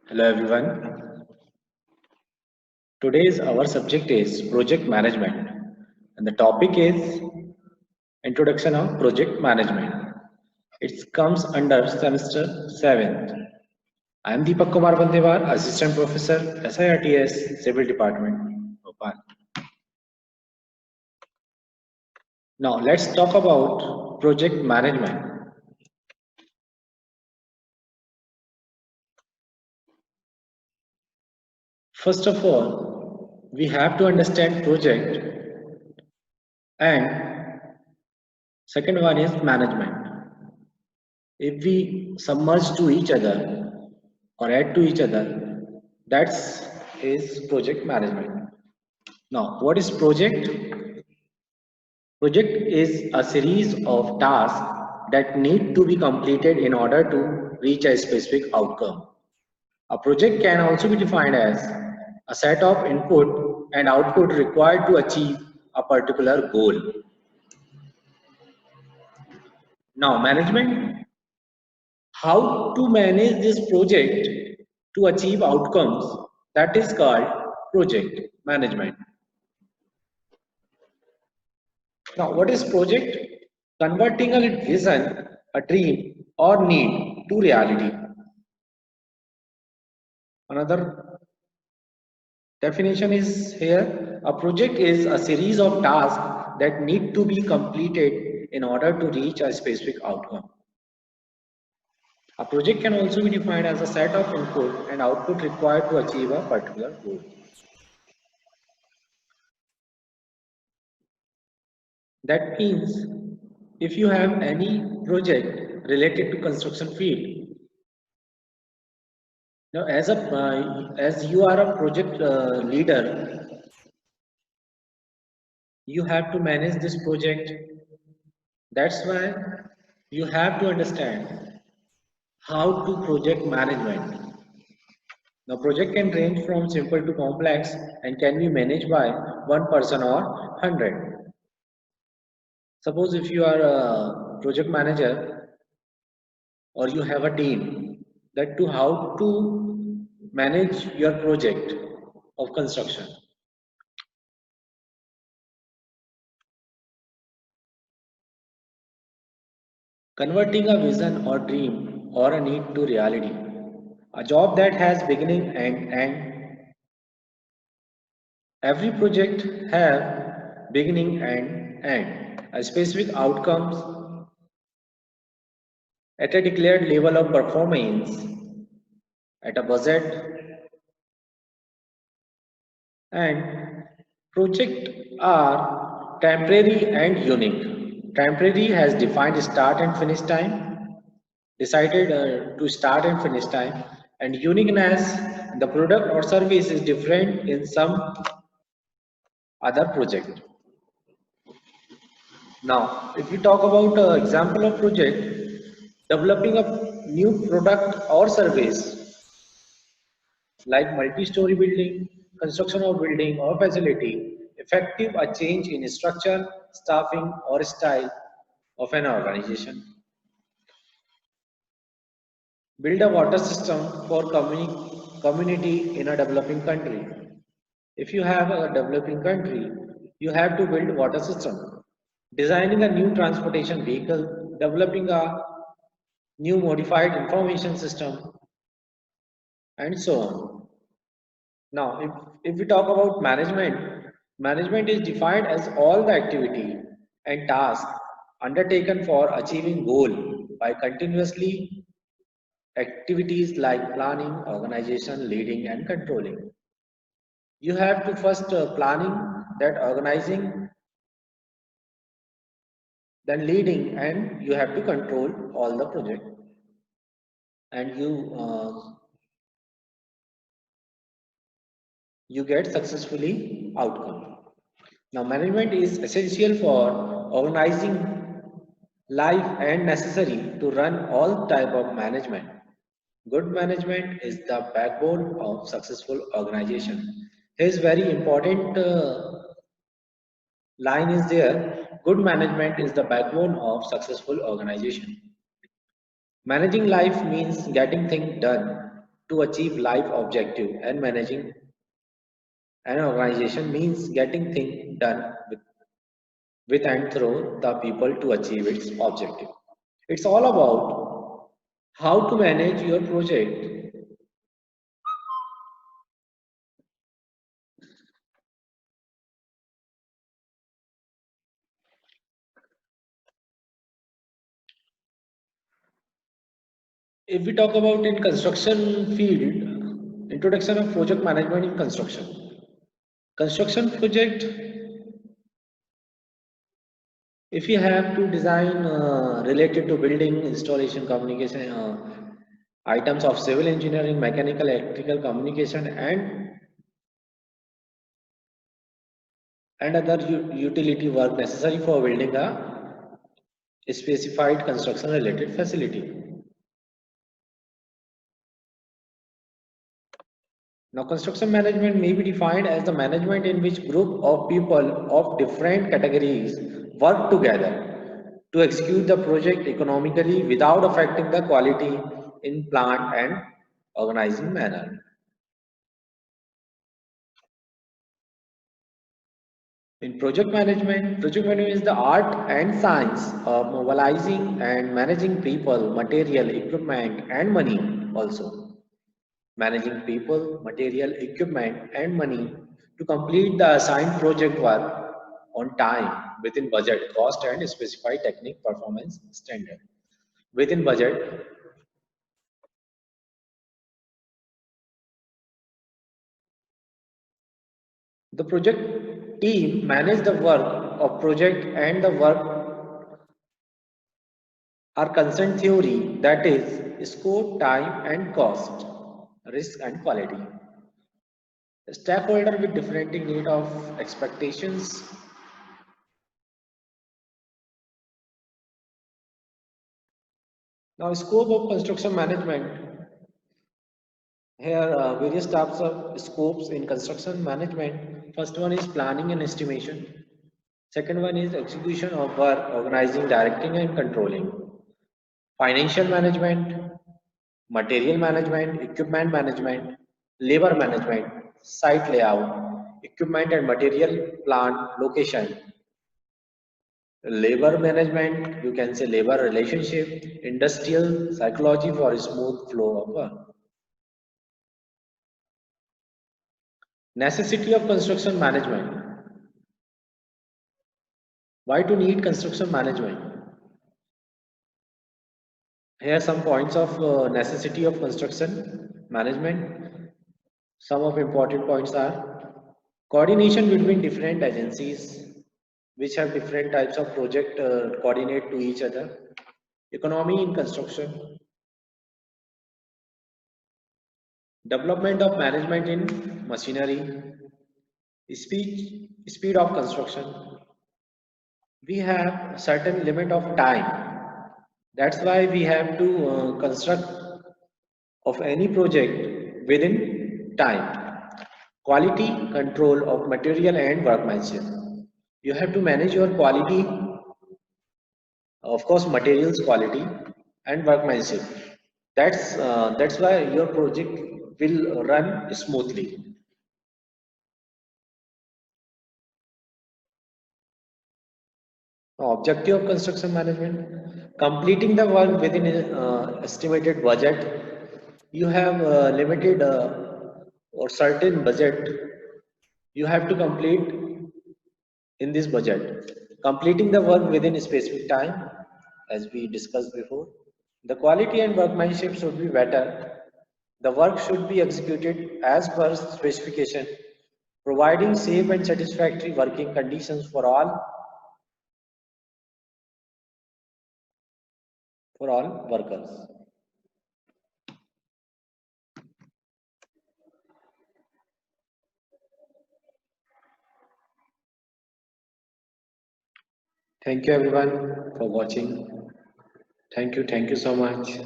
Hello everyone. Today's our subject is project management and the topic is introduction of project management. It comes under semester 7th. I am Deepak Kumar Bandewar, Assistant Professor, SIRTS Civil Department, Bhopal. Now let's talk about project management. First of all, we have to understand project and second one is management. If we submerge to each other or add to each other, that's is project management. Now, what is project? Project is a series of tasks that need to be completed in order to reach a specific outcome. A project can also be defined as a set of input and output required to achieve a particular goal. Now, management, how to manage this project to achieve outcomes, that is called project management. Now, what is project? Converting a vision, a dream, or need to reality. Another definition is here, a project is a series of tasks that need to be completed in order to reach a specific outcome. A project can also be defined as a set of input and output required to achieve a particular goal. That means if you have any project related to construction field, now as you are a project leader, you have to manage this project. That's why you have to understand how to project management. Now, project can range from simple to complex and can be managed by one person or 100. Suppose if you are a project manager or you have a team, that to how to manage your project of construction. Converting a vision or dream or a need to reality. A job that has beginning and end. Every project have beginning and end. A specific outcomes at a declared level of performance, at a budget, and project are temporary and unique. Temporary has defined start and finish time, decided to start and finish time, and uniqueness, the product or service is different in some other project. Now, if we talk about example of project, developing a new product or service like multi-story building, construction of building or facility, effective a change in structure, staffing or style of an organization. Build a water system for community in a developing country. If you have a developing country, you have to build water system. Designing a new transportation vehicle, developing a new modified information system, and so on. Now, if we talk about management, management is defined as all the activity and task undertaken for achieving goal by continuously activities like planning, organization, leading, and controlling. You have to first planning, that organizing, then leading, and you have to control all the project, and you get successfully outcome. Now, management is essential for organizing life and necessary to run all type of management. Good management is the backbone of successful organization. Here's very important line is there. Good management is the backbone of successful organization. Managing life means getting things done. to achieve life objective, and managing an organization means getting things done with and through the people to achieve its objective. It's all about how to manage your project. If we talk about in construction field, introduction of project management in construction. Construction project, if you have to design related to building, installation, communication, items of civil engineering, mechanical, electrical, communication, and other utility work necessary for building a specified construction related facility. Now, construction management may be defined as the management in which group of people of different categories work together to execute the project economically without affecting the quality in plant and organizing manner. In project management is the art and science of mobilizing and managing people, material, equipment, and money also. Managing people, material, equipment, and money to complete the assigned project work on time, within budget, cost, and specified technique performance standard. Within budget, the project team manage the work of project, and the work are consent theory, that is scope, time, and cost, risk, and quality. Stakeholder with different need of expectations. Now, scope of construction management. Here, various types of scopes in construction management. First one is planning and estimation. Second one is execution of work, organizing, directing, and controlling. Financial management, material management, equipment management, labor management, site layout, equipment and material plant location, labor management, you can say labor relationship, industrial psychology for a smooth flow of work. Necessity of construction management. Why to need construction management? Here are some points of necessity of construction management. Some of important points are coordination between different agencies which have different types of project coordinate to each other. Economy in construction. Development of management in machinery. Speed of construction. We have a certain limit of time. That's why we have to construct of any project within time. Quality control of material and workmanship. You have to manage your quality, of course, materials quality and workmanship. That's why your project will run smoothly. Objective of construction management: completing the work within estimated budget. You have limited or certain budget. You have to complete in this budget. Completing the work within a specific time, as we discussed before. The quality and workmanship should be better. The work should be executed as per specification, providing safe and satisfactory working conditions for all workers. Thank you everyone for watching. Thank you so much.